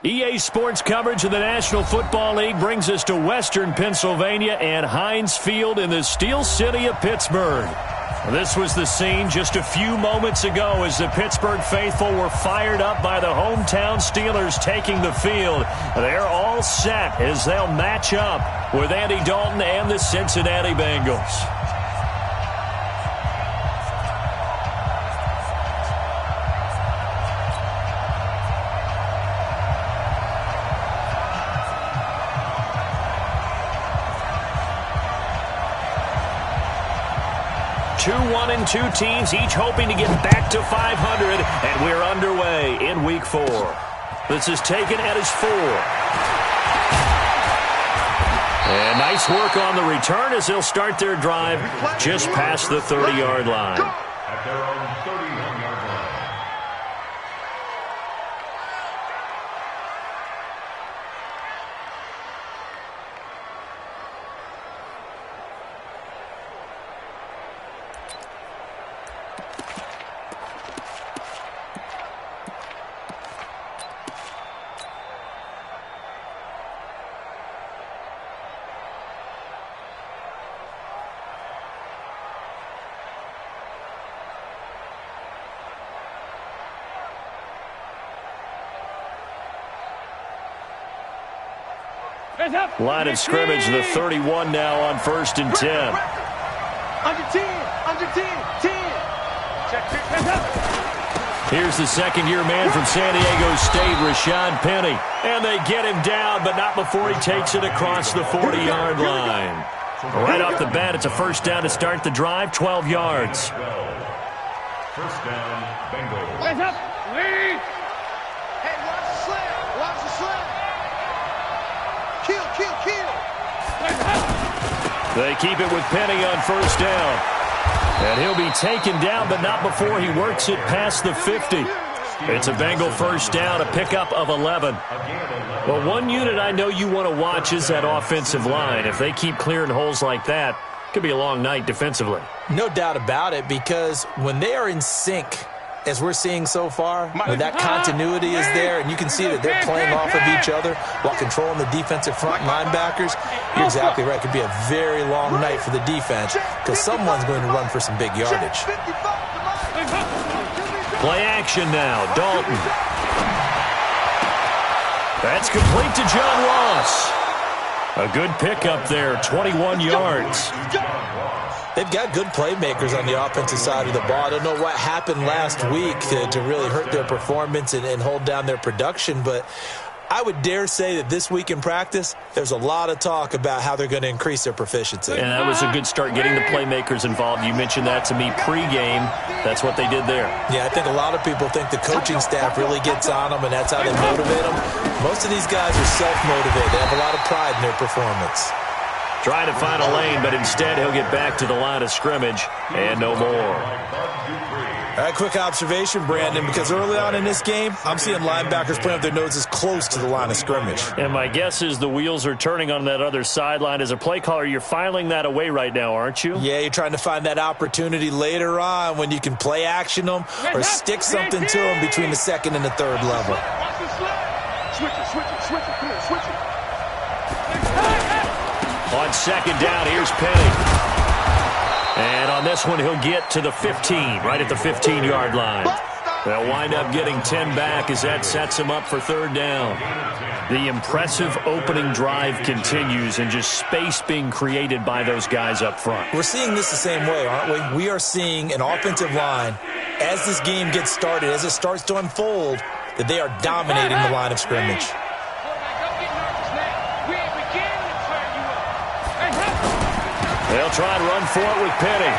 EA Sports coverage of the National Football League brings us to Western Pennsylvania and Heinz Field in the Steel City of Pittsburgh. This was the scene just a few moments ago as the Pittsburgh faithful were fired up by the hometown Steelers taking the field. They're all set as they'll match up with Andy Dalton and the Cincinnati Bengals. Two 1-2 teams, each hoping to get back to 500, and we're underway in Week 4. This is taken at his 4. And nice work on the return as they'll start their drive just past the 30-yard line. At their own 31-yard line. Line of scrimmage, the 31 now on 1st and 10. Under 10, 10. Here's the second-year man from San Diego State, Rashad Penny. And they get him down, but not before he takes it across the 40-yard line. Right off the bat, it's a first down to start the drive, 12 yards. First down, Bengals. Hands up, lead. Hey, watch the slant. Watch the slant. Kill. They keep it with Penny on first down. And he'll be taken down, but not before he works it past the 50. It's a Bengal first down, a pickup of 11. Well, one unit I know you want to watch is that offensive line. If they keep clearing holes like that, it could be a long night defensively. No doubt about it, because when they are in sync, as we're seeing so far, when that continuity is there, and you can see that they're playing off of each other while controlling the defensive front linebackers, you're exactly right. It could be a very long night for the defense because someone's going to run for some big yardage. Play action now, Dalton. That's complete to John Ross. A good pickup there, 21 yards. They've got good playmakers on the offensive side of the ball. I don't know what happened last week to really hurt their performance and hold down their production, but I would dare say that this week in practice, there's a lot of talk about how they're going to increase their proficiency. And that was a good start getting the playmakers involved. You mentioned that to me pregame. That's what they did there. Yeah, I think a lot of people think the coaching staff really gets on them, and that's how they motivate them. Most of these guys are self-motivated. They have a lot of pride in their performance. Trying to find a lane, but instead he'll get back to the line of scrimmage and no more. All right, quick observation, Brandon, because early on in this game, I'm seeing linebackers playing with their noses close to the line of scrimmage. And my guess is the wheels are turning on that other sideline. As a play caller, you're filing that away right now, aren't you? Yeah, you're trying to find that opportunity later on when you can play action them or stick something to them between the second and the third level. Switch it. Come here, switch it. On second down, here's Penny. And on this one, he'll get to the 15, right at the 15-yard line. They'll wind up getting 10 back as that sets him up for third down. The impressive opening drive continues and just space being created by those guys up front. We're seeing this the same way, aren't we? We are seeing an offensive line, as this game gets started, as it starts to unfold, that they are dominating the line of scrimmage. They'll try and run for it with Penny.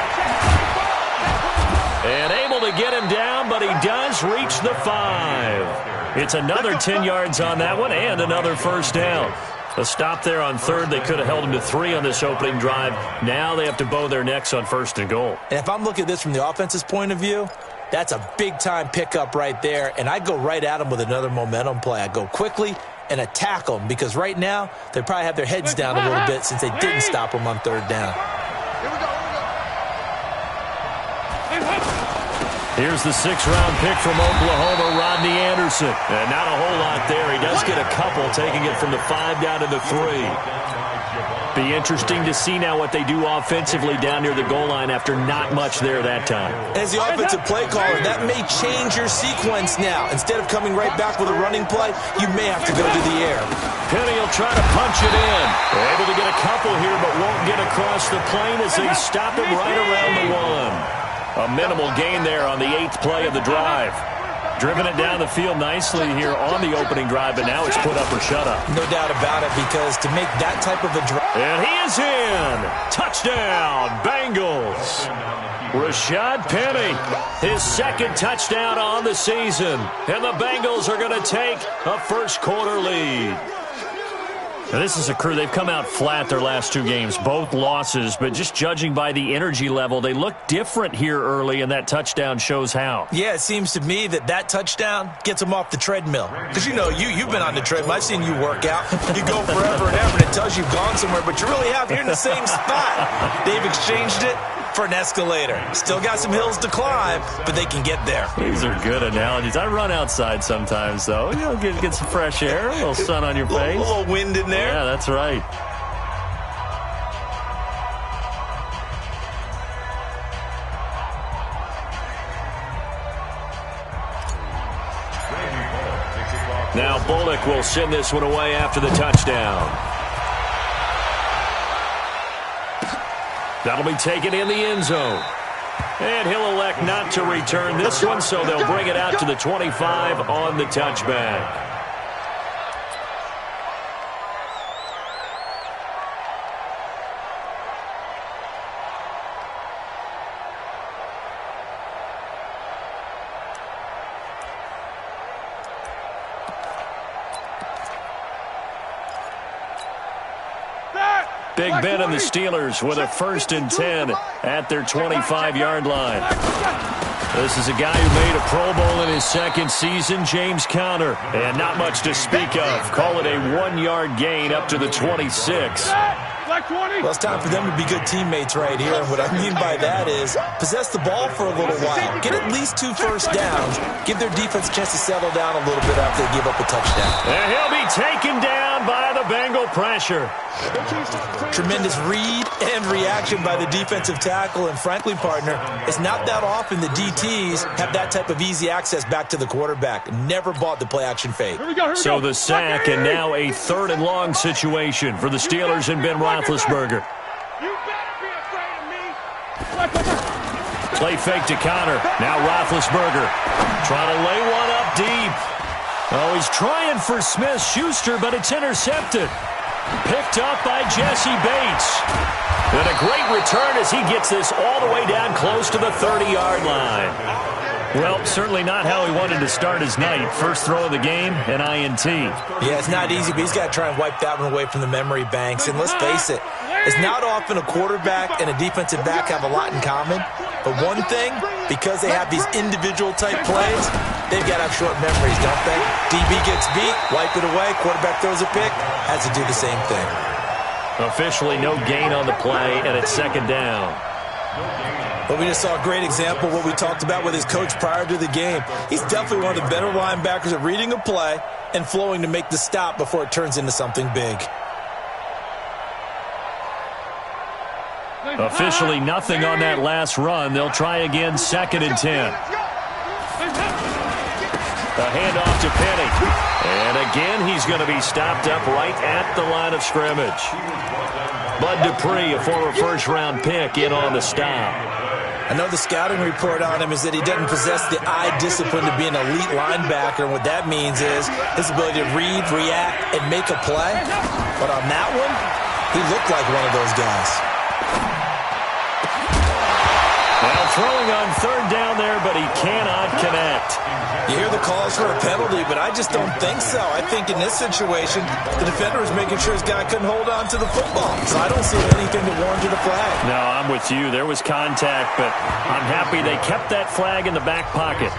And able to get him down, but he does reach the 5. It's another 10 yards on that one and another first down. A stop there on third. They could have held him to 3 on this opening drive. Now they have to bow their necks on first and goal. And if I'm looking at this from the offense's point of view, that's a big-time pickup right there. And I go right at him with another momentum play. I go quickly and attack them because right now they probably have their heads down a little bit since they didn't stop them on third down. Here's the 6th-round pick from Oklahoma, Rodney Anderson. And not a whole lot there. He does get a couple, taking it from the 5 down to the 3. Be interesting to see now what they do offensively down near the goal line after not much there that time. As the offensive play caller, that may change your sequence now. Instead of coming right back with a running play, you may have to go to the air. Penny will try to punch it in. They're able to get a couple here, but won't get across the plane as they stop him right around the 1. A minimal gain there on the 8th play of the drive. Driven it down the field nicely here on the opening drive, but now it's put up or shut up. No doubt about it, because to make that type of a drive. And he is in. Touchdown, Bengals. Rashad Penny, his 2nd touchdown on the season. And the Bengals are going to take a first-quarter lead. Now, this is a crew. They've come out flat their last 2 games, both losses, but just judging by the energy level, they look different here early, and that touchdown shows how. Yeah, it seems to me that touchdown gets them off the treadmill. Because, you know, you've been on the treadmill. I've seen you work out. You go forever and ever, and it tells you've gone somewhere, but you really have. You're in the same spot. They've exchanged it for an escalator. Still got some hills to climb, but they can get there. These are good analogies. I run outside sometimes, though. You know, get some fresh air, a little sun on your face. A little wind in there. Yeah, that's right. Now Bullock will send this one away after the touchdown. That'll be taken in the end zone. And he'll elect not to return this one, so they'll bring it out to the 25 on the touchback. Big Ben and the Steelers with a 1st and 10 at their 25-yard line. This is a guy who made a Pro Bowl in his 2nd season, James Conner. And not much to speak of. Call it a 1-yard gain up to the 26. Well, it's time for them to be good teammates right here. And what I mean by that is possess the ball for a little while. Get at least 2 first downs. Give their defense a chance to settle down a little bit after they give up a touchdown. And he'll be taken down by the Bengal pressure. Tremendous read and reaction by the defensive tackle. And frankly, partner, it's not that often the DTs have that type of easy access back to the quarterback. Never bought the play-action fake. So the sack, and now a 3rd and long situation for the Steelers and Ben Roethlisberger. Play fake to Conner. Now Roethlisberger trying to lay one up deep. Oh, he's trying for Smith-Schuster, but it's intercepted. Picked up by Jesse Bates. And a great return as he gets this all the way down close to the 30-yard line. Well, certainly not how he wanted to start his night. First throw of the game, an INT. Yeah, it's not easy, but he's got to try and wipe that one away from the memory banks. And let's face it, it's not often a quarterback and a defensive back have a lot in common. But one thing, because they have these individual type plays, they've got to have short memories, don't they? DB gets beat, wipe it away, quarterback throws a pick, has to do the same thing. Officially no gain on the play, and it's 2nd down. But we just saw a great example of what we talked about with his coach prior to the game. He's definitely one of the better linebackers at reading a play and flowing to make the stop before it turns into something big. Officially nothing on that last run. They'll try again, 2nd and 10. A handoff to Penny. And again, he's going to be stopped up right at the line of scrimmage. Bud Dupree, a former first-round pick, in on the stop. I know the scouting report on him is that he doesn't possess the eye discipline to be an elite linebacker. And what that means is his ability to read, react, and make a play. But on that one, he looked like one of those guys. Now throwing on 3rd down there, but he cannot connect. You hear the calls for a penalty, but I just don't think so. I think in this situation, the defender was making sure his guy couldn't hold on to the football. So I don't see anything to warrant the flag. No, I'm with you. There was contact, but I'm happy they kept that flag in the back pocket.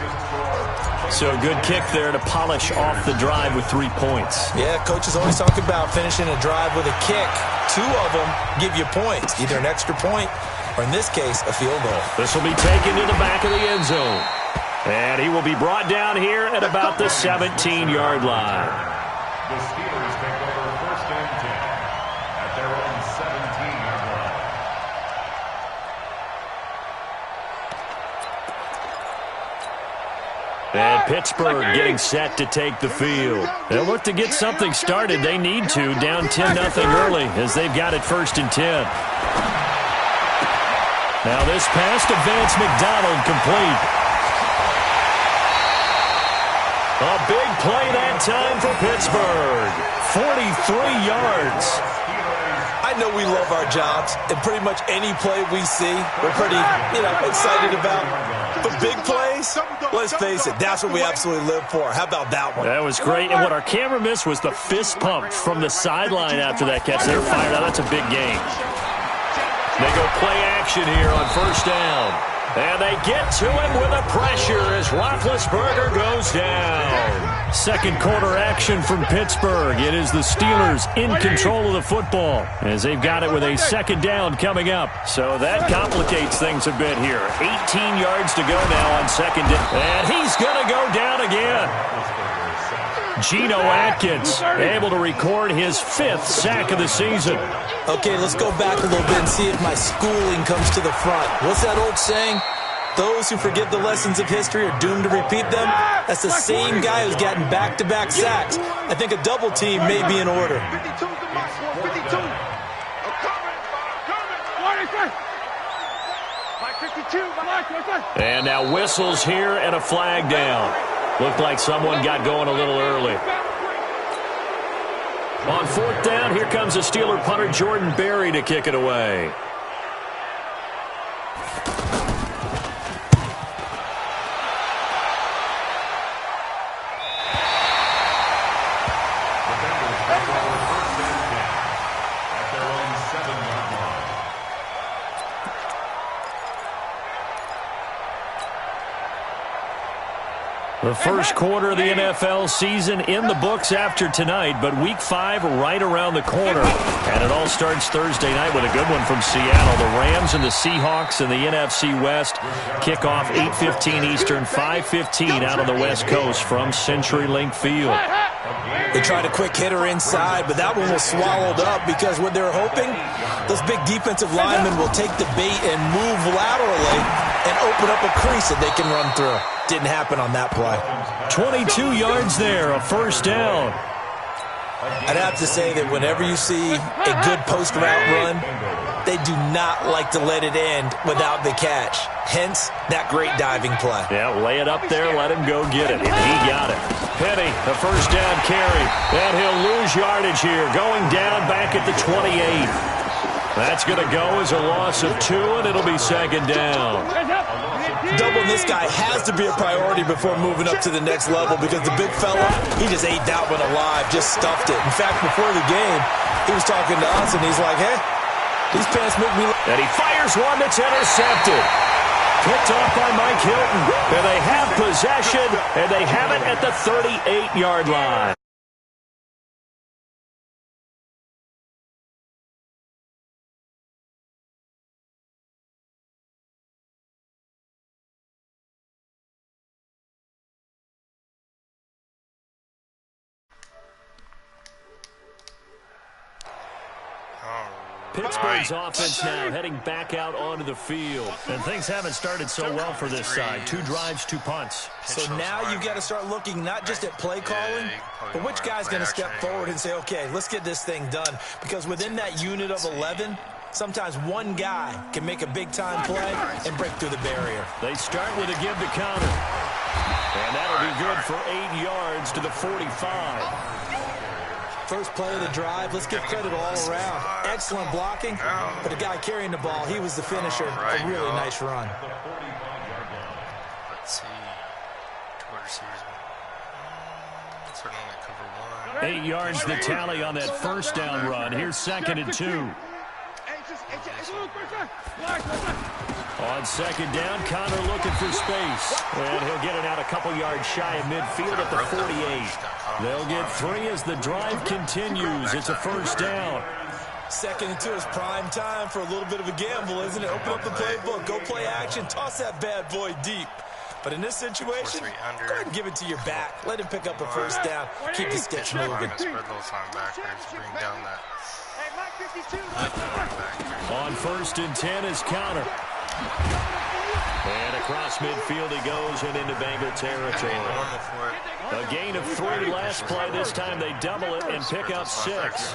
So good kick there to polish off the drive with 3 points. Yeah, coaches always talk about finishing a drive with a kick. 2 of them give you points, either an extra point or in this case, a field goal. This will be taken to the back of the end zone. And he will be brought down here at about the 17-yard line. The Steelers take over first and 10 at their own 17-yard line. And Pittsburgh getting set to take the field. They'll look to get something started. They need to, down 10-0 early as they've got it first and 10. Now this pass to Vance McDonald complete. A big play that time for Pittsburgh. 43 yards. I know we love our jobs, and pretty much any play we see, we're pretty, excited about. But big plays, let's face it, that's what we absolutely live for. How about that one? That was great, and what our camera missed was the fist pump from the sideline after that catch. They were fired out. That's a big game. They go play action here on first down. And they get to him with a pressure as Roethlisberger goes down. Second quarter action from Pittsburgh. It is the Steelers in control of the football as they've got it with a second down coming up. So that complicates things a bit here. 18 yards to go now on second down. And he's going to go down again. Geno Atkins able to record his 5th sack of the season. Okay, let's go back a little bit and see if my schooling comes to the front. What's that old saying? Those who forget the lessons of history are doomed to repeat them. That's the same guy who's gotten back-to-back sacks. I think a double team may be in order. And now whistles here and a flag down. Looked like someone got going a little early. On fourth down, here comes the Steeler punter Jordan Berry to kick it away. The first quarter of the NFL season in the books after tonight, but Week 5 right around the corner. And it all starts Thursday night with a good one from Seattle. The Rams and the Seahawks in the NFC West kick off 8:15 Eastern, 5:15 out on the West Coast from CenturyLink Field. They tried a quick hitter inside, but that one was swallowed up because what they're hoping, those big defensive linemen will take the bait and move laterally and open up a crease that they can run through. Didn't happen on that play. 22 yards there, a first down. I'd have to say that whenever you see a good post route run, they do not like to let it end without the catch. Hence, that great diving play. Yeah, lay it up there, let him go get it, and he got it. Penny, the first down carry, and he'll lose yardage here, going down back at the 28. That's going to go as a loss of 2, and it'll be second down. Doubling this guy has to be a priority before moving up to the next level because the big fella, he just ate that one alive, just stuffed it. In fact, before the game, he was talking to us, and he's like, hey, these pants make me... And he fires one that's intercepted. Picked off by Mike Hilton. And they have possession, and they have it at the 38-yard line. Pittsburgh's offense now heading back out onto the field. And things haven't started so well for this side. 2 drives, 2 punts. So now you've got to start looking not just at play calling, but which guy's going to step forward and say, okay, let's get this thing done. Because within that unit of 11, sometimes one guy can make a big-time play and break through the barrier. They start with a give to counter. And that'll be good for 8 yards to the 45. First play of the drive, let's give credit all around. Excellent blocking, but the guy carrying the ball, he was the finisher. A really nice run. Let's see. 2 receivers. Certainly cover 1. 8 yards the tally on that first down run. Here's second and 2. On second down, Connor looking for space. And he'll get it out a couple yards shy of midfield at the 48. They'll get 3 as the drive continues. It's a first down. Second and 2 is prime time for a little bit of a gamble, isn't it? Open up the playbook, go play action, toss that bad boy deep. But in this situation, go ahead and give it to your back. Let him pick up a first down. Keep the sticks moving. Spread those linebackers. Bring down that. On 1st and 10 is Counter. And across midfield he goes and into Bengal territory. A gain of 3 last play. This time they double it and pick up 6.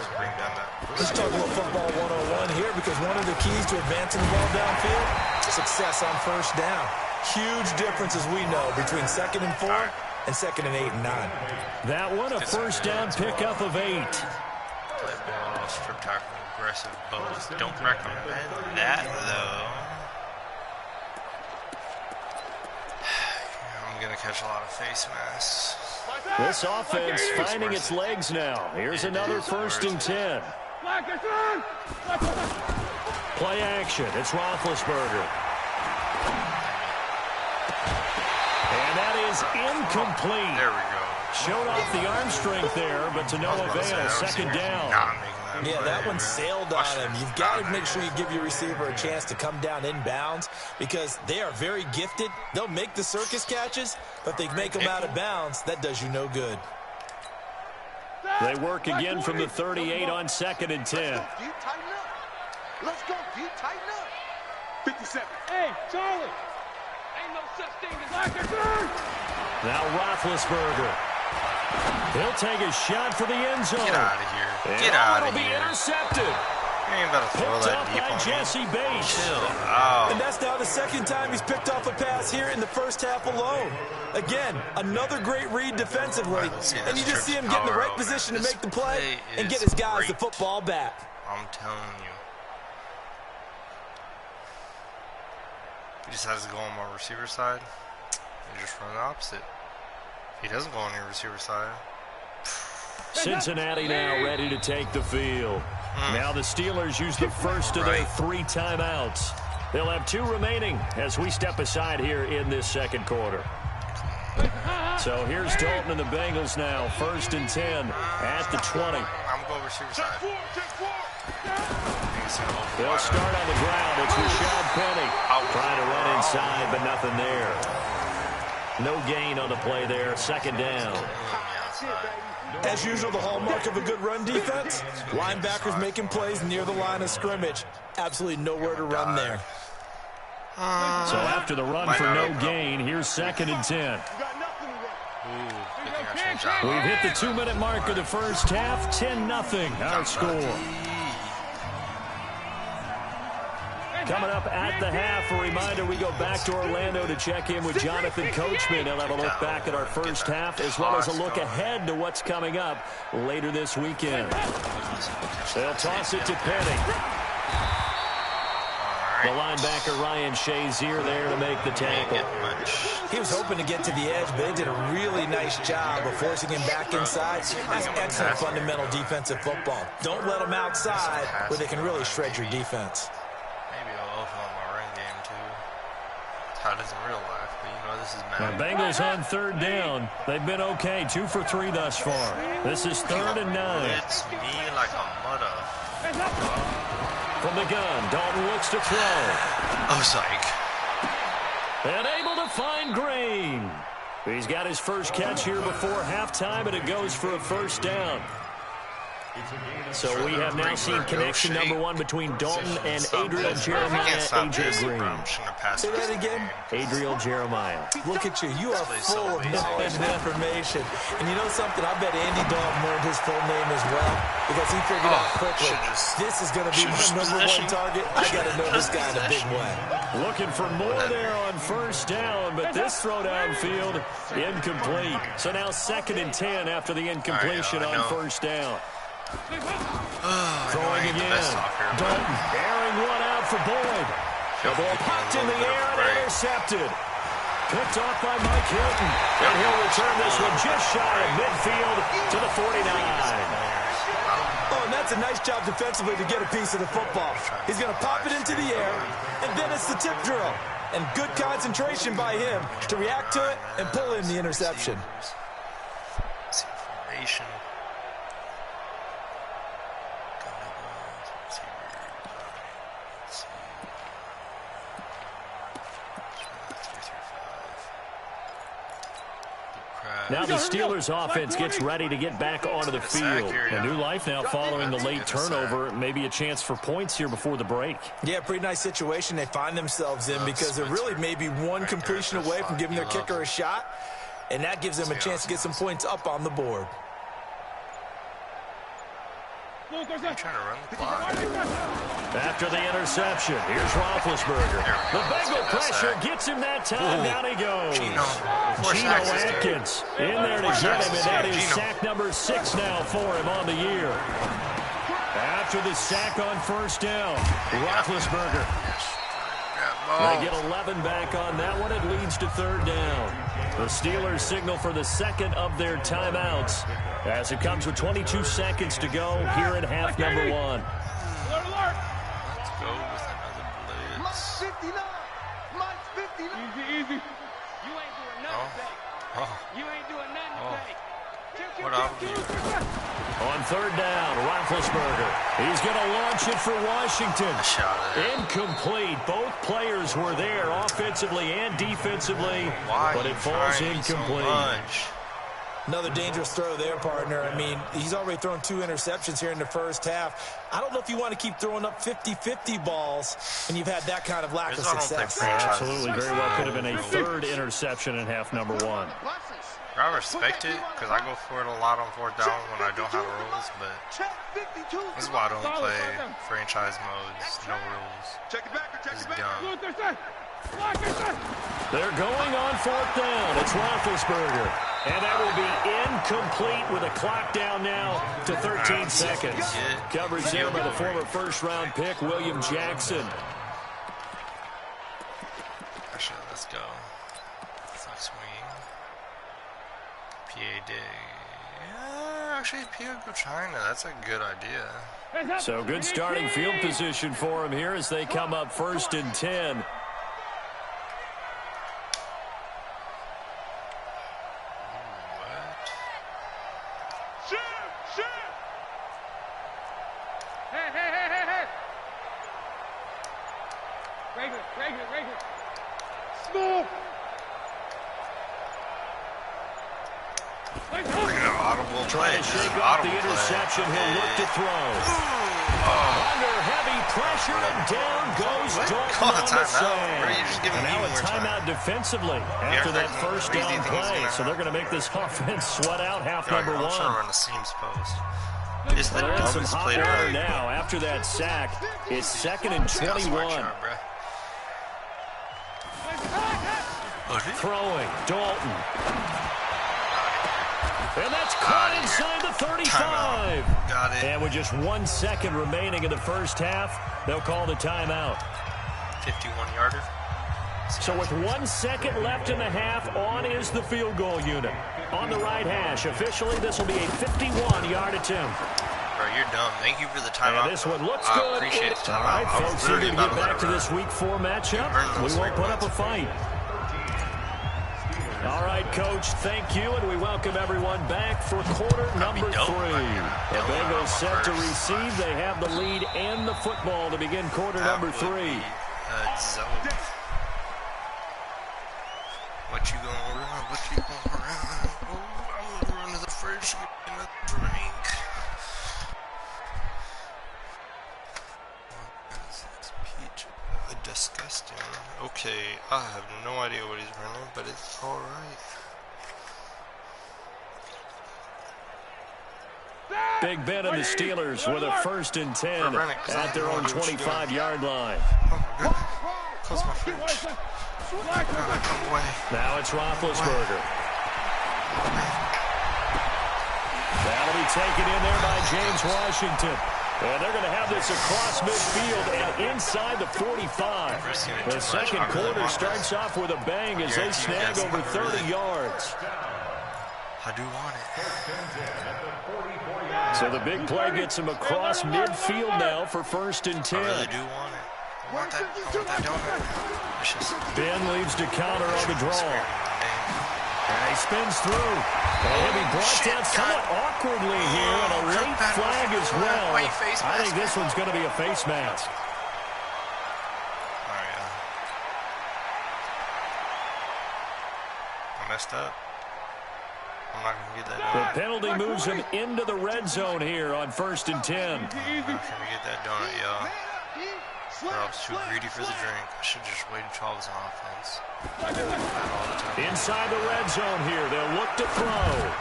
Let's talk about football 101 here, because one of the keys to advancing the ball downfield, success on first down. Huge difference, as we know, between 2nd and 4 and 2nd and 8 and 9. That one a first down pickup of 8. Play ball, strip tackle, aggressive both. Don't recommend that, though. I'm going to catch a lot of face masks. This offense finding its legs now. Here's another 1st and 10. Play action. It's Roethlisberger. And that is incomplete. There we go. Showed off the arm strength there, but to no avail. 2nd down. Yeah, that one sailed on him. You've got to make sure you give your receiver a chance to come down inbounds, because they are very gifted. They'll make the circus catches, but if they make them out of bounds, that does you no good. They work again from the 38 on 2nd and 10. Let's go, dude. Tighten up. 57. Hey, Charlie. Ain't no such thing as Now Roethlisberger. He'll take a shot for the end zone. Get out of here. And Get out of it'll here. be intercepted. You ain't about to throw Picked that up deep by on Jesse me. Bates. Chill out. And that's now the 2nd time he's picked off a pass here in the first half alone. Again, another great read defensively. And you just see him get in the right position to make the play and get his guys the football back. I'm telling you. He just has to go on my receiver side and just run the opposite. He doesn't go on your receiver side. Cincinnati now ready to take the field. Now the Steelers use the first of their 3 timeouts. They'll have 2 remaining as we step aside here in this 2nd quarter. So here's Dalton and the Bengals now. 1st and 10 at the 20. I'm going receiver side. They'll start on the ground. It's Rashad Penny trying to run inside, but nothing there. No gain on the play there. 2nd down. As usual, the hallmark of a good run defense, linebackers making plays near the line of scrimmage. Absolutely nowhere to run there. So after the run for no gain, here's 2nd and 10. We've hit the 2-minute mark of the first half. 10-0 our score. Coming up at the half, a reminder, we go back to Orlando to check in with Jonathan Coachman. He'll have a look back at our first half, as well as a look ahead to what's coming up later this weekend. They'll toss it to Penny. The linebacker Ryan Shazier there to make the tackle. He was hoping to get to the edge, but they did a really nice job of forcing him back inside. That's excellent fundamental defensive football. Don't let them outside where they can really shred your defense. How does in real life, but you know this is Now, mad. Bengals on 3rd down. They've been okay, 2 for 3 thus far. This is 3rd and 9. It's me like a mother. From the gun, Dalton looks to throw. Oh, psych. And able to find Green. He's got his first catch here before halftime, and it goes for a 1st down. So we have now seen connection number 1 between Dalton and Adriel Jeremiah, A.J. Green. Say that again. Adriel Jeremiah. Look at you. You are full of knowledge and information. And you know something? I bet Andy Dalton learned his full name as well, because he figured out quickly, this is going to be my number 1 target. I got to know this guy in a big way. Looking for more there on 1st down, but this throw downfield incomplete. So now 2nd and 10 after the incompletion on 1st down. Throwing again. Dalton airing one out for Boyd. The ball popped in the air and intercepted. Picked off by Mike Hilton. And he'll return this one just shy of midfield to the 49. Oh, and that's a nice job defensively to get a piece of the football. He's going to pop it into the air, and then it's the tip drill. And good concentration by him to react to it and pull in the interception. Now the Steelers offense gets ready to get back onto the field. A new life now following the late turnover. Maybe a chance for points here before the break. Yeah, pretty nice situation they find themselves in because they're really maybe one completion away from giving their kicker a shot, and that gives them a chance to get some points up on the board. I'm trying to run the clock. After the interception, here's Roethlisberger. The Bengal pressure gets him that time. Down he goes. Geno Atkins in there to get him, and that is sack number 6 now for him on the year. After the sack on first down, Roethlisberger. They get 11 back on that one. It leads to third down. The Steelers signal for the second of their timeouts as it comes with 22 seconds to go here in half number 1. Let's go with another blitz. Mike's 59. Mike's 59. Easy. You ain't doing nothing today. You ain't doing nothing today. What up? On third down, Roethlisberger. He's going to launch it for Washington. Incomplete. Both players were there offensively and defensively, but it falls incomplete. Another dangerous throw there, partner. I mean, he's already thrown 2 interceptions here in the first half. I don't know if you want to keep throwing up 50-50 balls when you've had that kind of lack of success. Absolutely. Very well could have been a third interception in half number 1. I respect it because I go for it a lot on fourth down when I don't have rules, but this is why I don't play franchise modes, no rules. It's dumb. They're going on fourth down. It's Roethlisberger. And that will be incomplete with a clock down now to 13 seconds. Coverage there by the former first-round pick, William Jackson. Actually, let's go. Flex swing. PA dig. Yeah, actually, PA go China. That's a good idea. So good starting field position for him here as they come up 1st and 10. Regular. Smooth. Audible Trying to shake off the interception. He'll look to throw. Under heavy pressure, and down goes Dalton on the side. And now a timeout defensively after that first down play. So they're going to make this offense sweat out half number 1. I'm trying to run the seams post. It's the some dumbest hot play water ever. now after that sack. It's 2nd and 21. Throwing, Dalton. And that's caught inside the 35. Got it. And with just 1 second remaining in the first half, they'll call the timeout. 51-yarder. So with 1 second left in the half, on is the field goal unit. On the right hash, officially, this will be a 51-yard attempt. Bro, you're dumb. Thank you for the timeout. And this one looks I good. appreciate the timeout. All right, I was folks, here to literally get about to let back it to run. this week 4 matchup. We won't put up a fight. All right, Coach, thank you, and we welcome everyone back for quarter number 3. The Bengals set to receive. They have the lead and the football to begin quarter number 3. What you gonna run? What you gonna run? Oh, I'm gonna run to the fridge and get a drink. What is this peach? Disgusting. Okay, I have no idea what he's running, but it's alright. Big Ben and the Steelers with a 1st and 10 at their own 25-yard line. Oh my god. Close my fridge. Come away. Now it's Roethlisberger. That'll be taken in there by James Washington. And they're going to have this across midfield and inside the 45. The second quarter starts off with a bang as they snag over 30 yards. I do want it. So the big play gets him across midfield now for 1st and 10. I really do want it. I want that donut. Ben leaves to counter on the draw. And he spins through. And he'll be brought down somewhat awkwardly here, and a late flag as well. I think this one's going to be a face mask. I messed up. I'm not going to get that The donut. penalty moves him into the red zone here on 1st and 10. I'm not going to get that donut, y'all. I was too greedy for the drink. I should just wait until I was on offense. Inside the red zone here. They'll look to throw.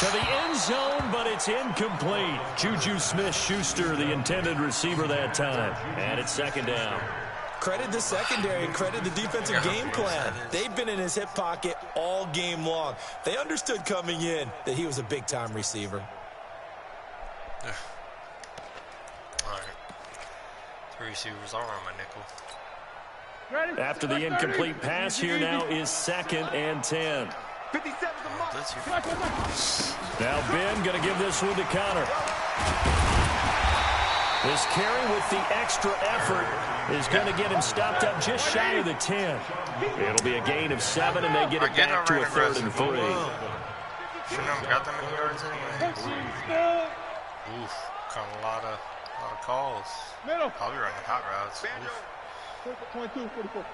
To the end zone, but it's incomplete. Juju Smith-Schuster, the intended receiver that time. And it's 2nd down. Credit the secondary and credit the defensive game plan. They've been in his hip pocket all game long. They understood coming in that he was a big-time receiver. All right. 3 receivers all around my nickel. After the incomplete pass here now is 2nd and 10. 57 Now Ben going to give this one to Connor. This carry with the extra effort is going to get him stopped up just shy of the 10. It'll be a gain of 7, and they get it back to a 3rd and 3. Shouldn't have got that many yards anyway. Oof. Caught a lot of calls. Probably running hot routes. Oof. 22, 44.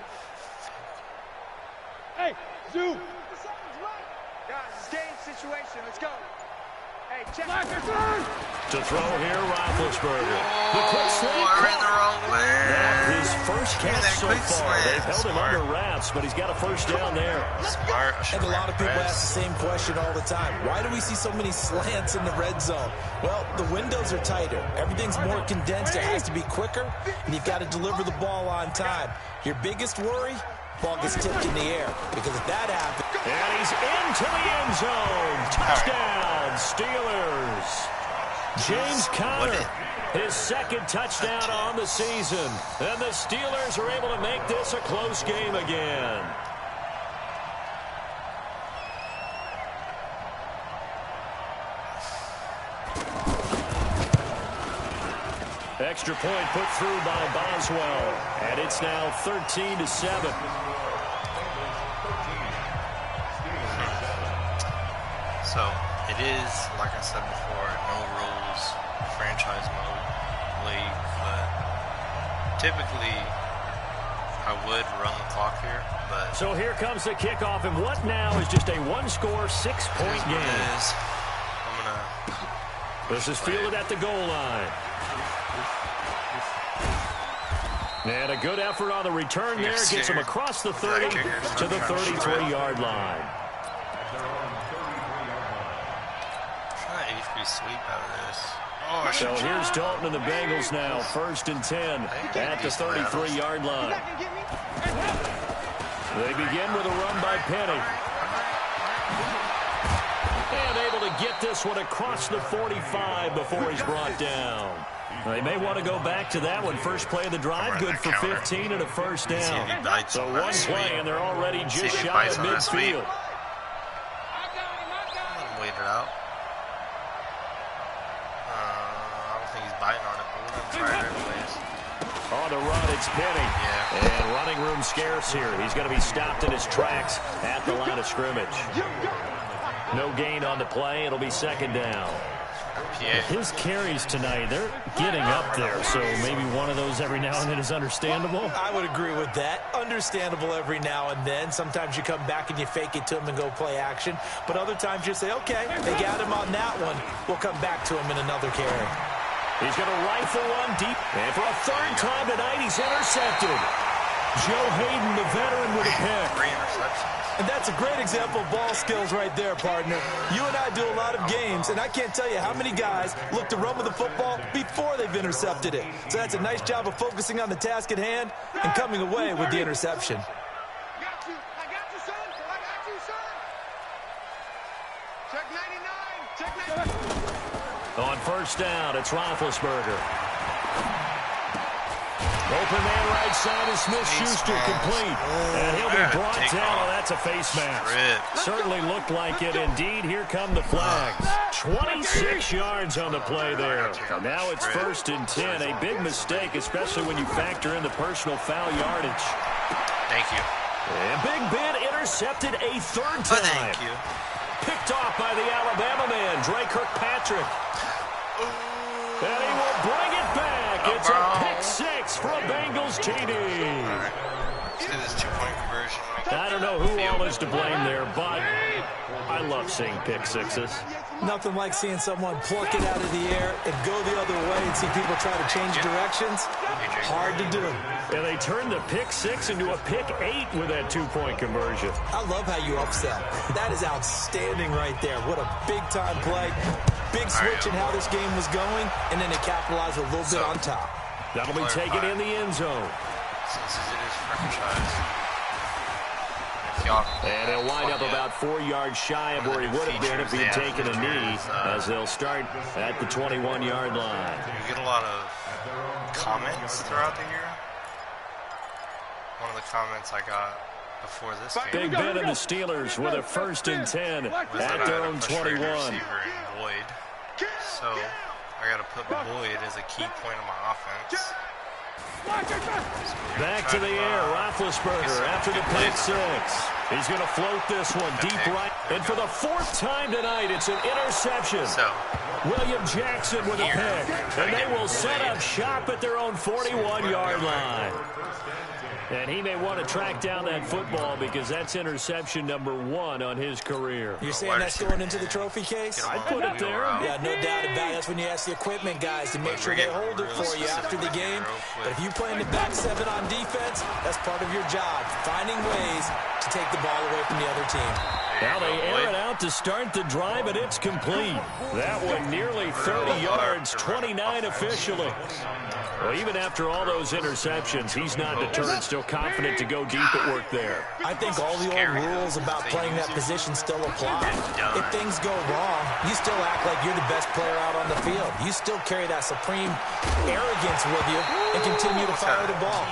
Hey, Zoo. Guys, it's game situation. Let's go. Hey, check. To throw here, Roethlisberger. The quick slant I ran the wrong way. His first catch so quick far. slant. They've held him under wraps, but he's got a 1st down there. Smart. And a lot of people ask the same question all the time. Why do we see so many slants in the red zone? Well, the windows are tighter. Everything's more condensed. It has to be quicker, and you've got to deliver the ball on time. Your biggest worry? Ball gets tipped in the air, because if that happens... And he's into the end zone. Touchdown, Steelers. James Conner, his 2nd touchdown on the season. And the Steelers are able to make this a close game again. Extra point put through by Boswell. And it's now 13-7. So, it is, like I said before, no rules, franchise mode league, but typically I would run the clock here, but... So here comes the kickoff, and what now is just a 1-score, 6-point game. I'm going to... This is fielded at the goal line. And a good effort on the return there gets him across the 30 to the 33-yard line. Sweep out of this. So here's Dalton and the Bengals now, 1st and 10 at the 33-yard line. They begin with a run by Penny. And able to get this one across the 45 before he's brought down. They may want to go back to that one. First play of the drive, good for 15 and a 1st down. So one play, and they're already just shy of midfield. Wait it out. Biting on it, but we're going to try it anyways. On the run, it's Penny. Yeah. And running room scarce here. He's going to be stopped in his tracks at the line of scrimmage. No gain on the play. It'll be 2nd down. Yeah. His carries tonight, they're getting up there, so maybe one of those every now and then is understandable. I would agree with that. Understandable every now and then. Sometimes you come back and you fake it to him and go play action. But other times you say, okay, they got him on that one. We'll come back to him in another carry. He's going to rifle one deep. And for a 3rd time tonight, he's intercepted. Joe Hayden, the veteran, with a pick. 3 interceptions. And that's a great example of ball skills right there, partner. You and I do a lot of games, and I can't tell you how many guys look to run with the football before they've intercepted it. So that's a nice job of focusing on the task at hand and coming away with the interception. I got you, son. I got you, son. Check 99. Check 99. On 1st down, it's Roethlisberger. Open man right side is Smith-Schuster, complete. And he'll be brought down. Oh, that's a face mask. Certainly looked like it. Indeed, here come the flags. 26 yards on the play there. Now it's 1st and 10. A big mistake, especially when you factor in the personal foul yardage. Thank you. And Big Ben intercepted a 3rd time. Thank you. Picked off by the Alabama man, Dre Kirkpatrick. And he will bring it back. It's a pick-6 for a Bengals TD. See this 2-point conversion. I don't know who all is to blame there, but I love seeing pick sixes. Nothing like seeing someone pluck it out of the air and go the other way and see people try to change directions. Hard to do. And they turned the pick six into a pick 8 with that 2-point conversion. I love how you upsell. That is outstanding right there. What a big-time play. Big switch in how this game was going, and then they capitalized a little bit on top. That'll be taken in the end zone. Since it is franchise. And he'll wind up about 4 yards shy of where he would have been if he had taken a knee, as they'll start at the 21-yard line. You get a lot of comments throughout the year. One of the comments I got before this game. Big Ben and the Steelers with a 1st and 10 at their own 21. Boyd. So I got to put Boyd as a key point of my offense. Back to the air, Roethlisberger after the pick six. He's going to float this one deep right. And for the 4th time tonight, it's an interception. William Jackson with a pick. And they will set up shop at their own 41-yard line. And he may want to track down that football because that's interception number 1 on his career. You're saying that's going into the trophy case? I'd put it there. Yeah, no doubt about it. That's when you ask the equipment guys to make sure they hold it for you after the game. But if you play in the back 7 on defense, that's part of your job, finding ways to take the ball away from the other team. Now they air it out to start the drive, and it's complete. That one nearly 30 yards, 29 officially. Well, even after all those interceptions, he's not deterred, still confident to go deep at work there. I think all the old rules about playing that position still apply. If things go wrong, you still act like you're the best player out on the field. You still carry that supreme arrogance with you and continue to fire the ball.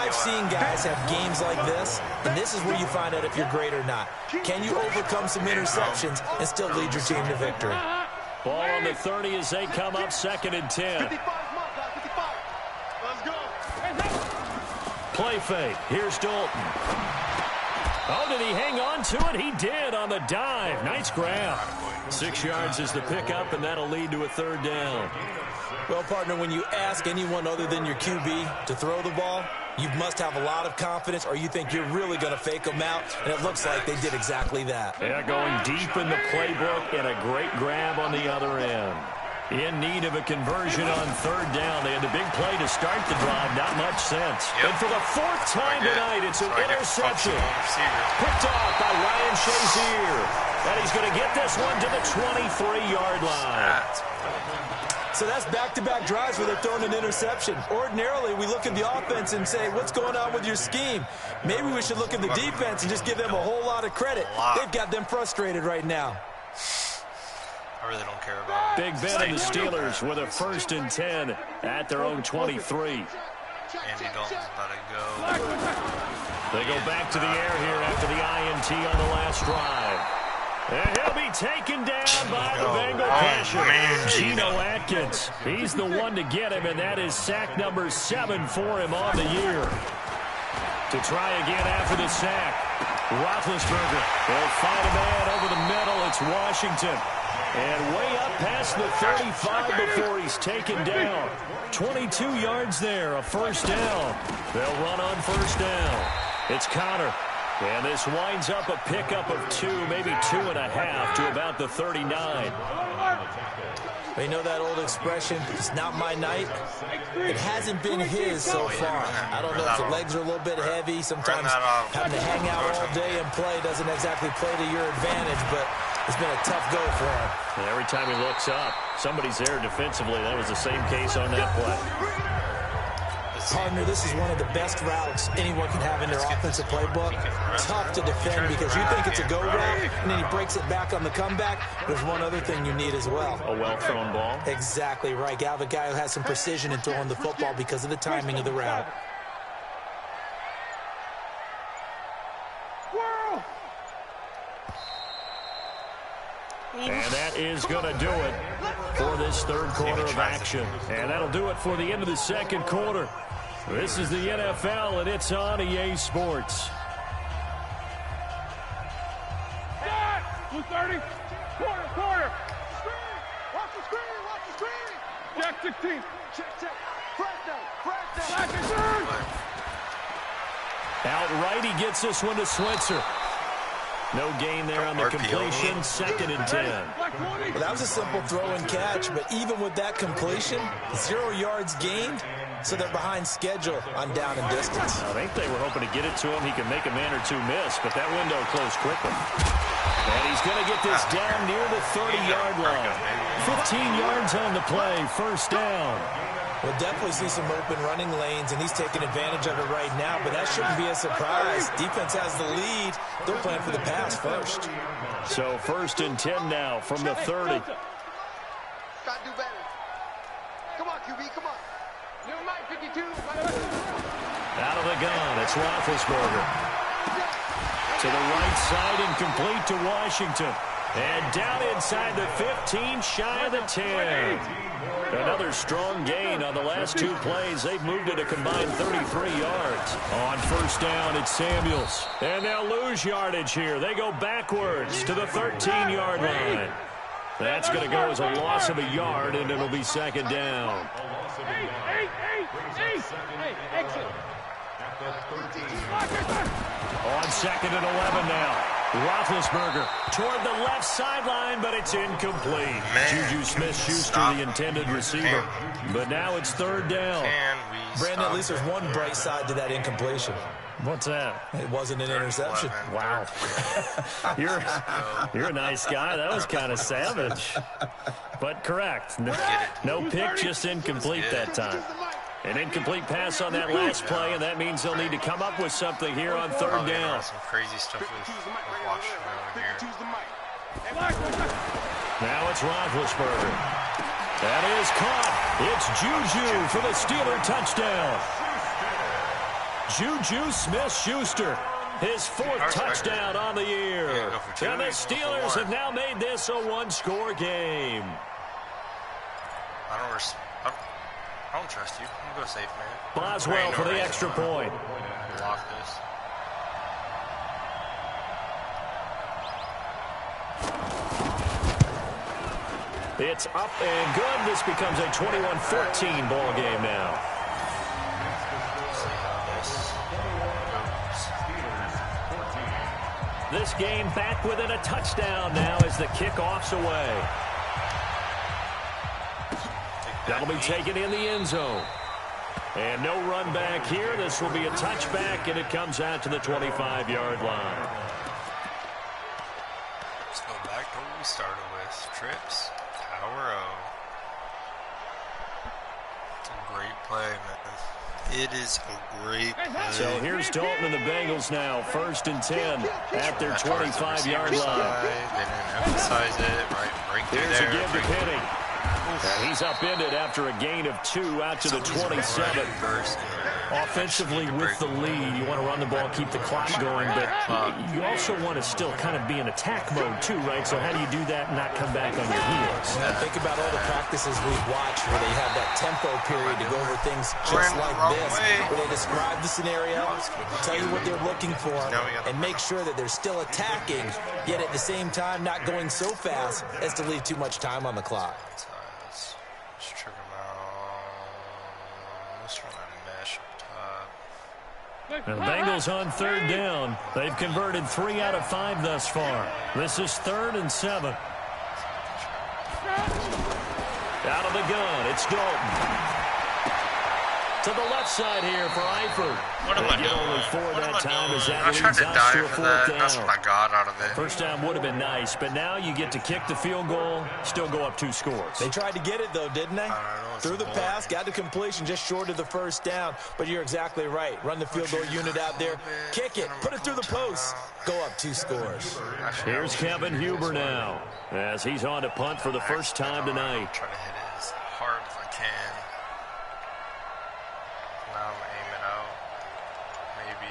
I've seen guys have games like this, and this is where you find out if you're great or not. Can you overcome some interceptions and still lead your team to victory? Ball on the 30 as they come up 2nd and 10. Play fake. Here's Dalton. Oh, did he hang on to it? He did on the dive. Nice grab. 6 yards is the pickup, and that'll lead to a 3rd down. Well, partner, when you ask anyone other than your QB to throw the ball, you must have a lot of confidence, or you think you're really going to fake them out, and it looks like they did exactly that. Yeah, going deep in the playbook, and a great grab on the other end. In need of a conversion on 3rd down. They had the big play to start the drive. Not much sense. And for the 4th time tonight, it's an interception. Picked off by Ryan Shazier. And he's going to get this one to the 23-yard line. So that's back-to-back drives where they're throwing an interception. Ordinarily, we look at the offense and say, what's going on with your scheme? Maybe we should look at the defense and just give them a whole lot of credit. They've got them frustrated right now. I really don't care about it. Big Ben and the Steelers with a 1st and 10 at their own 23. Andy Dalton's about to go. They go back to the air here after the INT on the last drive. And he'll be taken down by the Bengal pressure. Geno Atkins. He's the one to get him, and that is sack number 7 for him on the year. To try again after the sack. Roethlisberger will find a man over the middle. It's Washington. And way up past the 35 before he's taken down. 22 yards there, a 1st down. They'll run on 1st down. It's Connor. And this winds up a pickup of 2, maybe 2.5 to about the 39. You know that old expression, it's not my night? It hasn't been his so far. I don't know if the legs are a little bit heavy. Sometimes having to hang out all day and play doesn't exactly play to your advantage, but it's been a tough go for him. And every time he looks up, somebody's there defensively. That was the same case on that play. Partner, this is one of the best routes anyone can have in their offensive playbook. Tough to defend because you think it's a go route, and then he breaks it back on the comeback. There's one other thing you need as well. A well-thrown ball? Exactly right. You have a guy who has some precision in throwing the football because of the timing of the route. And that is going to do it for this 3rd quarter of action. And that'll do it for the end of the 2nd quarter. This is the NFL, and it's on EA Sports. 230. Quarter. Screen. Watch the screen. Jack 16. Check. Fresh down. Outright, he gets this one to Switzer. No gain there on the completion. 2nd and 10. Well, that was a simple throw and catch, but even with that completion, 0 yards gained, so they're behind schedule on down and distance. I think they were hoping to get it to him. He could make a man or two miss, but that window closed quickly. And he's going to get this down near the 30-yard line. 15 yards on the play, 1st down. We'll definitely see some open running lanes, and he's taking advantage of it right now, but that shouldn't be a surprise. Defense has the lead. They're playing for the pass first. So 1st and 10 now from the 30. Gotta do better. Come on, QB, come on. New Mike 52. Out of the gun, it's Roethlisberger. To the right side, incomplete to Washington. And down inside the 15, shy of the 10. Another strong gain on the last 2 plays. They've moved it a combined 33 yards. On 1st down, it's Samuels. And they'll lose yardage here. They go backwards to the 13-yard line. That's going to go as a loss of a yard, and it'll be 2nd down. Exit. On 2nd and 11 now. Roethlisberger toward the left sideline, but it's incomplete. Juju Smith-Schuster, the intended receiver. But now it's 3rd down. Brandon, at least there's one bright side to that incompletion. What's that? It wasn't an interception. Wow. You're a nice guy. That was kind of savage. But correct. No pick, just incomplete that time. An incomplete pass on that last play, and that means they'll need to come up with something here on 3rd down. Some crazy stuff with Washington over here. Now it's Roethlisberger. That is caught. It's Juju for the Steeler touchdown. Juju Smith-Schuster, his 4th touchdown on the year. And the Steelers have now made this a 1-score game. I don't trust you. I'm going to go safe, man. Boswell for the extra point. Block this. It's up and good. This becomes a 21-14 ball game now. This game back within a touchdown now as the kickoff's away. That'll be taken in the end zone. And no run back here. This will be a touchback, and it comes out to the 25-yard line. Let's go back to what we started with. Trips, Power O. It's a great play, man. It is a great play. So here's Dalton and the Bengals now. 1st and 10 at their 25-yard line. They didn't emphasize it. Right through Here's there. a give to Penny. And he's upended after a gain of 2 out to the 27. Offensively with the lead, you want to run the ball, keep the clock going, but you also want to still kind of be in attack mode too, right? So how do you do that and not come back on your heels? Now think about all the practices we've watched where they have that tempo period to go over things just like this, where they describe the scenario, tell you what they're looking for, and make sure that they're still attacking, yet at the same time not going so fast as to leave too much time on the clock. Let's trick them out. Let's run that mesh up top. And the Bengals on 3rd down. They've converted 3 out of 5 thus far. This is 3rd and 7. Out of the gun, it's Dalton. To the left side here for Eifert. What am I doing? Only 4 that time as that I tried leads to us dive to a for 4th that. down. That's what I got out of it. First down would have been nice, but now you get to kick the field goal, still go up 2 scores. They tried to get it, though, didn't they? Through the pass, got the completion just short of the 1st down. But you're exactly right. Run the field goal unit out there. Kick it. Put it through the post. Go up 2 scores. Here's Kevin Huber now as he's on to punt for the first time tonight. Try to hit it as hard as I can. Now I'm aiming out. Maybe.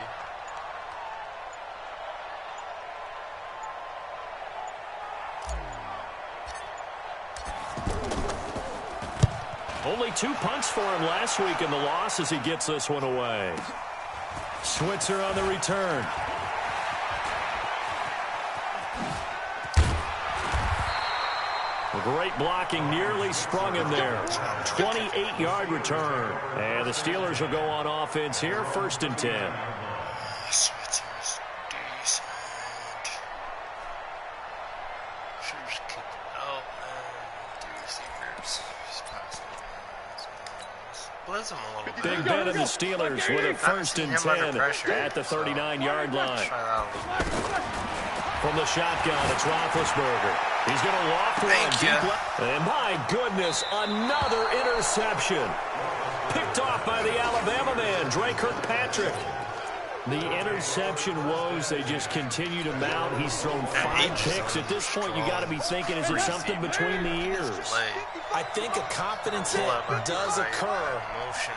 Only 2 punts for him last week in the loss as he gets this one away. Switzer on the return. Great blocking, nearly sprung him there. 28-yard return. And the Steelers will go on offense here, 1st and 10. Switzer's decent. yards. Blitz him a little bit. Big Ben and the Steelers with a 1st and 10 at the 39-yard line. Try that a little bit. From the shotgun, it's Roethlisberger. He's going to loft one deep left. And my goodness, another interception. Picked off by the Alabama man, Dre Kirkpatrick. The interception woes, they just continue to mount. He's thrown 5 picks. At this point, you got to be thinking, is it something between the ears? I think a confidence hit does occur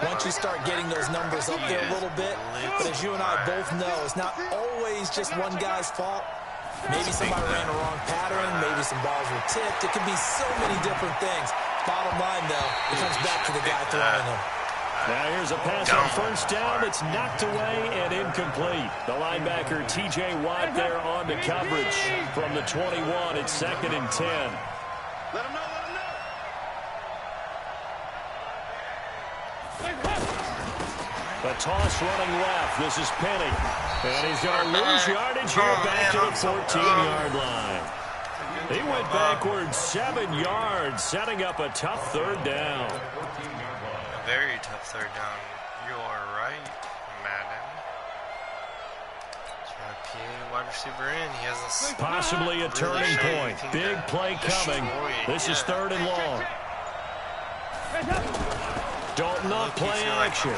once you start getting those numbers up there a little bit. But as you and I both know, it's not always just one guy's fault. Maybe somebody ran a wrong pattern. Maybe some balls were tipped. It could be so many different things. Bottom line, though, it comes back to the guy throwing them. Now here's a pass on 1st down. It's knocked away and incomplete. The linebacker T.J. Watt there on the coverage from the 21. It's 2nd and 10. Let him know, let him know. The toss running left. This is Penny. And he's going to lose yardage here back to the 14-yard line. He went backwards 7 yards, setting up a tough 3rd down. Very tough 3rd down. You are right, Madden. Trying to PA wide receiver in. He hasn't. Possibly a turning point. Big play coming. This is 3rd and long. Dalton off play action.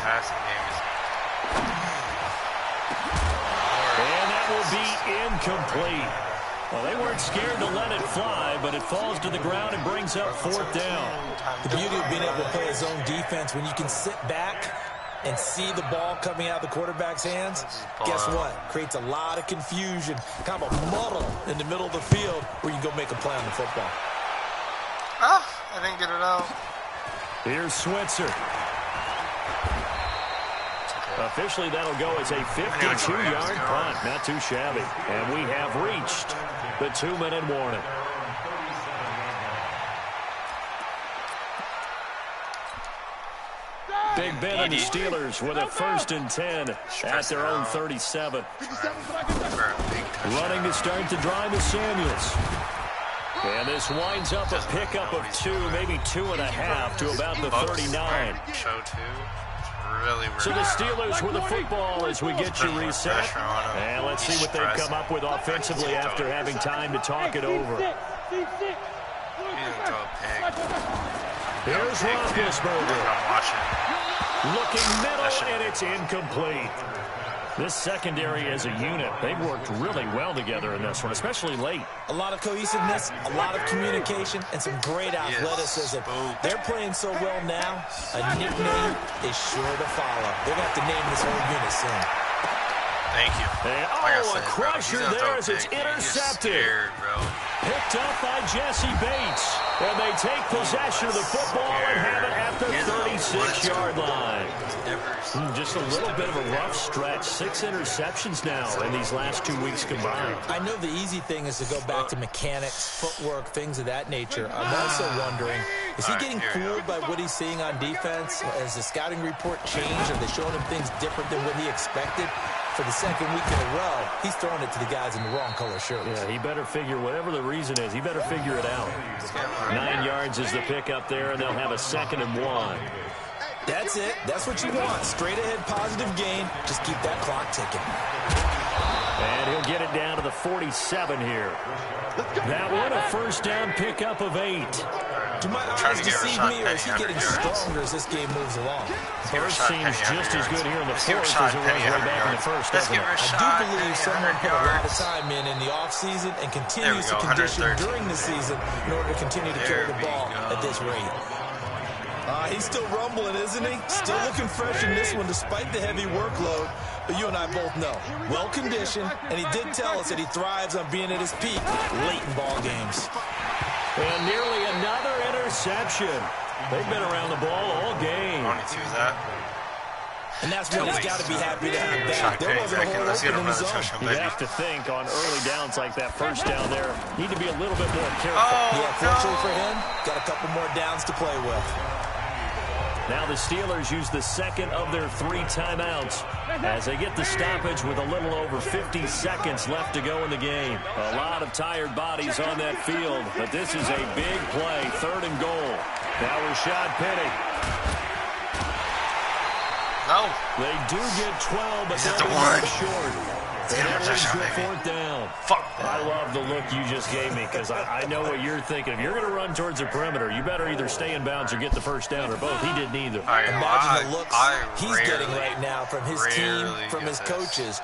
And that will be incomplete. Well, they weren't scared to let it fly, but it falls to the ground and brings up 4th down. The beauty of being able to play his own defense, when you can sit back and see the ball coming out of the quarterback's hands, guess what? Creates a lot of confusion, kind of a muddle in the middle of the field where you can go make a play on the football. Ah, I didn't get it out. Here's Switzer. Officially, that'll go as a 52-yard punt. Not too shabby. And we have reached the 2-minute warning. Big Ben and the Steelers with a 1st and 10 at their own 37. Running to start the drive is Samuels. And this winds up a pickup of 2, maybe 2.5 to about the 39. Show 2. So the Steelers with the football as we get you reset. And let's see what they've come up with offensively after having time to talk it over. Here's Roethlisberger. Looking middle, and it's incomplete. This secondary as a unit, they've worked really well together in this one, especially late. A lot of cohesiveness, a lot of communication, and some great athleticism. They're playing so well now, a nickname is sure to follow. They're going to have to name this whole unit soon. Thank you. And, a crusher there as it's intercepted. Picked up by Jesse Bates. And they take possession of the football and have it at the 36-yard line. Just a little bit of a rough stretch. 6 interceptions now in these last 2 weeks combined. I know the easy thing is to go back to mechanics, footwork, things of that nature. I'm also wondering, is he getting fooled by what he's seeing on defense? Has the scouting report changed? Are they showing him things different than what he expected? For the 2nd week in a row, he's throwing it to the guys in the wrong color shirts. Yeah, he better figure, whatever the reason is, he better figure it out. 9 yards is the pickup there, and they'll have a 2nd and 1. That's it. That's what you want. Straight ahead positive gain. Just keep that clock ticking. And he'll get it down to the 47 here. That one, a 1st down pickup of 8. Do my eyes deceive me, or is he getting stronger as this game moves along? First seems just as good here in the 4th as it was way back in the 1st, doesn't it? I do believe someone put a lot of time in the offseason and continues to condition during the season in order to continue to carry the ball at this rate. He's still rumbling, isn't he? Still looking fresh in this one despite the heavy workload. But you and I both know, well-conditioned, and he did tell us that he thrives on being at his peak late in ball games. And nearly another interception. They've been around the ball all game. And that's what he's got to be happy to have back. There wasn't a hole open in the zone. You have to think on early downs like that 1st down there, need to be a little bit more careful. Yeah, fortunately for him, got a couple more downs to play with. Now the Steelers use the 2nd of their 3 timeouts as they get the stoppage with a little over 50 seconds left to go in the game. A lot of tired bodies on that field, but this is a big play, 3rd and goal. Now Rashad Penny. No. They do get 12, but Is it they'll the be one? short. It's gonna And be that leads touchdown, to a baby. fourth down. Fuck I that. love the look you just gave me because I know what you're thinking. If you're going to run towards the perimeter, you better either stay in bounds or get the first down or both. He did neither. Imagine the looks he's getting rarely- right now from his team, rarely from his get this. coaches.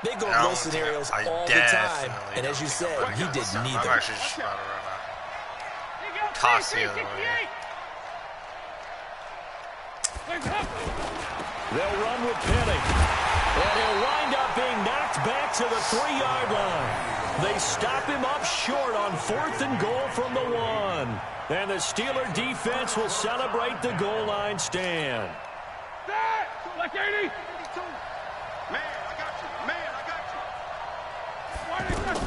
They go I don't those think- scenarios I all the time. definitely And as you don't said, think I'm he gonna did get this. I'm neither. actually just about to run out. Toss the other way. They'll run with Penny. And he'll wind up being knocked back to the 3-yard line. They stop him up short on 4th and goal from the 1. And the Steeler defense will celebrate the goal line stand. Like 80. Man, I got you. Man, I got you.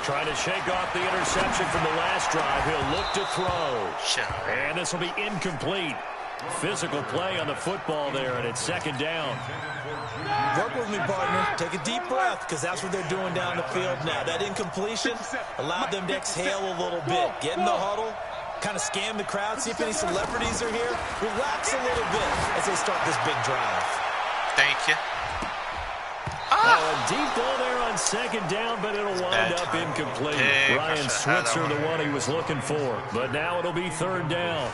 Trying to shake off the interception from the last drive. He'll look to throw. Shit. And this will be incomplete. Physical play on the football there, and it's 2nd down. Work with me, partner. Take a deep breath, because that's what they're doing down the field now. That incompletion allowed them to exhale a little bit. Get in the huddle, kind of scan the crowd, see if any celebrities are here. Relax a little bit as they start this big drive. Thank you. A deep ball there on 2nd down, but it'll wind up time. incomplete. Hey, Ryan I had that Switzer, one. the one he was looking for. But now it'll be 3rd down.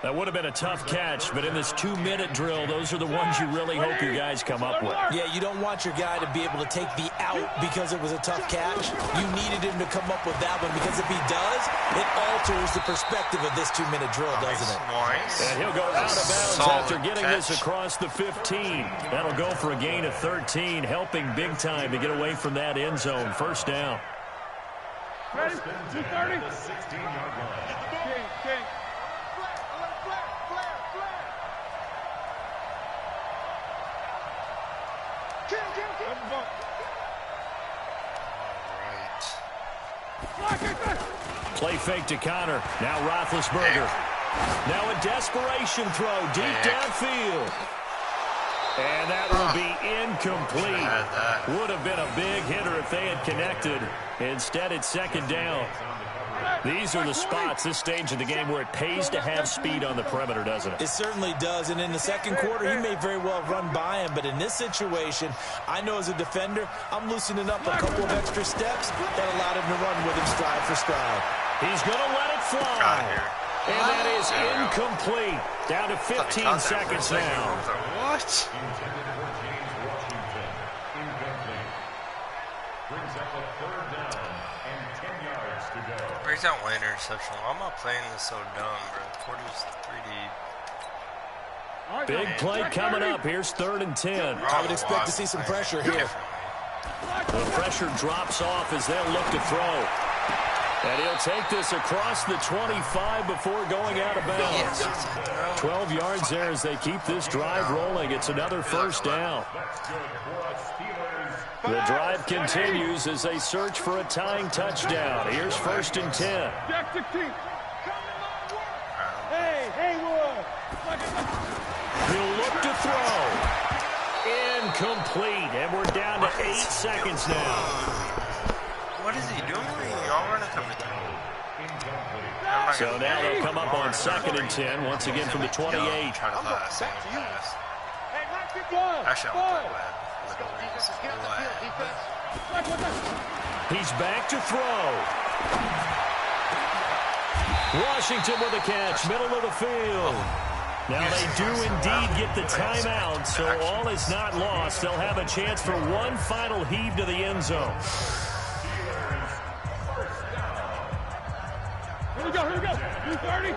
That would have been a tough catch, but in this 2-minute drill, those are the ones you really hope your guys come up with. Yeah, you don't want your guy to be able to take the out because it was a tough catch. You needed him to come up with that one, because if he does, it alters the perspective of this 2-minute drill, doesn't it? Nice. And he'll go out of bounds Solid after getting catch. this across the 15. That'll go for a gain of 13, helping big time to get away from that end zone. 1st down. Ready? 230. 16-yard line. King. Play fake to Connor. Now Roethlisberger. Now a desperation throw deep downfield. And that will be incomplete. Would have been a big hitter if they had connected. Instead, it's 2nd down. These are the spots, this stage of the game, where it pays to have speed on the perimeter, doesn't it? It certainly does, and in the 2nd quarter, he may very well run by him, but in this situation, I know as a defender, I'm loosening up a couple of extra steps that allowed him to run with him stride for stride. He's going to let it fly. And that is incomplete. Down to 15 seconds now. What? Intended for James Washington. Incomplete. Brings up a 3rd down and 10 yards to go. Brings out one interception. I'm not playing this so dumb, bro. Quarter's 3D. Big play coming up. Here's 3rd and 10. I would expect to see some pressure here. The pressure drops off as they'll look to throw. And he'll take this across the 25 before going out of bounds. 12 yards there as they keep this drive rolling. It's another 1st down. The drive continues as they search for a tying touchdown. Here's 1st and 10. Jack 16. Hey, Haywood. He'll look to throw. Incomplete. And we're down to 8 seconds now. What is he doing? Y'all running cover 3. So now they'll come up on 2nd and 10, once again from the 28. Try to pass. Hey, knock it Actually, I'm glad. He's back to throw. Washington with a catch, middle of the field. Now they do indeed get the timeout, so all is not lost. They'll have a chance for one final heave to the end zone. Here we go. 230.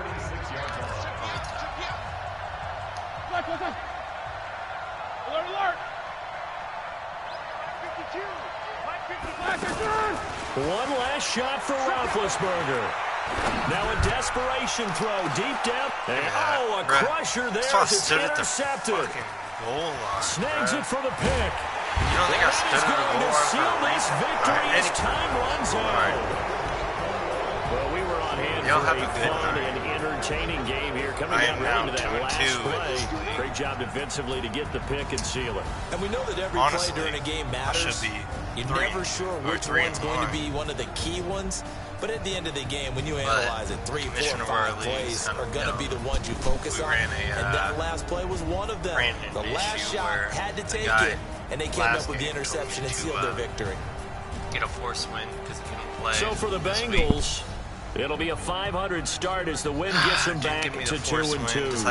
Alert. 52. One last shot for Roethlisberger. Now a desperation throw deep down. And, a crusher there as it's intercepted. Snags it for the pick. You don't think I stood He's at the going goal to line seal for a this reason? victory as time runs out. Well, we were on hand Y'all for have a a good fun night. and entertaining game here. Coming I down am right now into that 2-2 last in play. this league. Great job defensively to get the pick and seal it. And we know that every Honestly, play during a game I matters. should be You're 3 never sure or which 3 one's and going to 1. be one of the key ones. But at the end of the game, when you analyze it, 3, 4, 5 plays are going to be the ones you focus on. And that last play was one of them. The last shot had to take it, and they came up with the interception and sealed their victory. Get a force win because he couldn't play. So for the Bengals, it'll be a 500 start as the win gets them back to 2-2.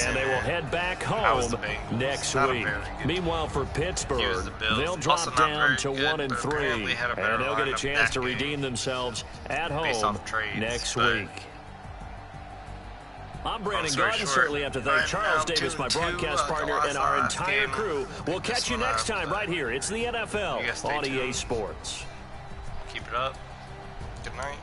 And they will head back home next week. Meanwhile, for Pittsburgh, they'll drop down to 1-3. And they'll get a chance to redeem themselves at home next week. I'm Brandon Garden. Certainly have to thank Charles Davis, my broadcast partner, and our entire crew. We'll catch you next time right here. It's the NFL on EA Sports. Keep it up. Good night.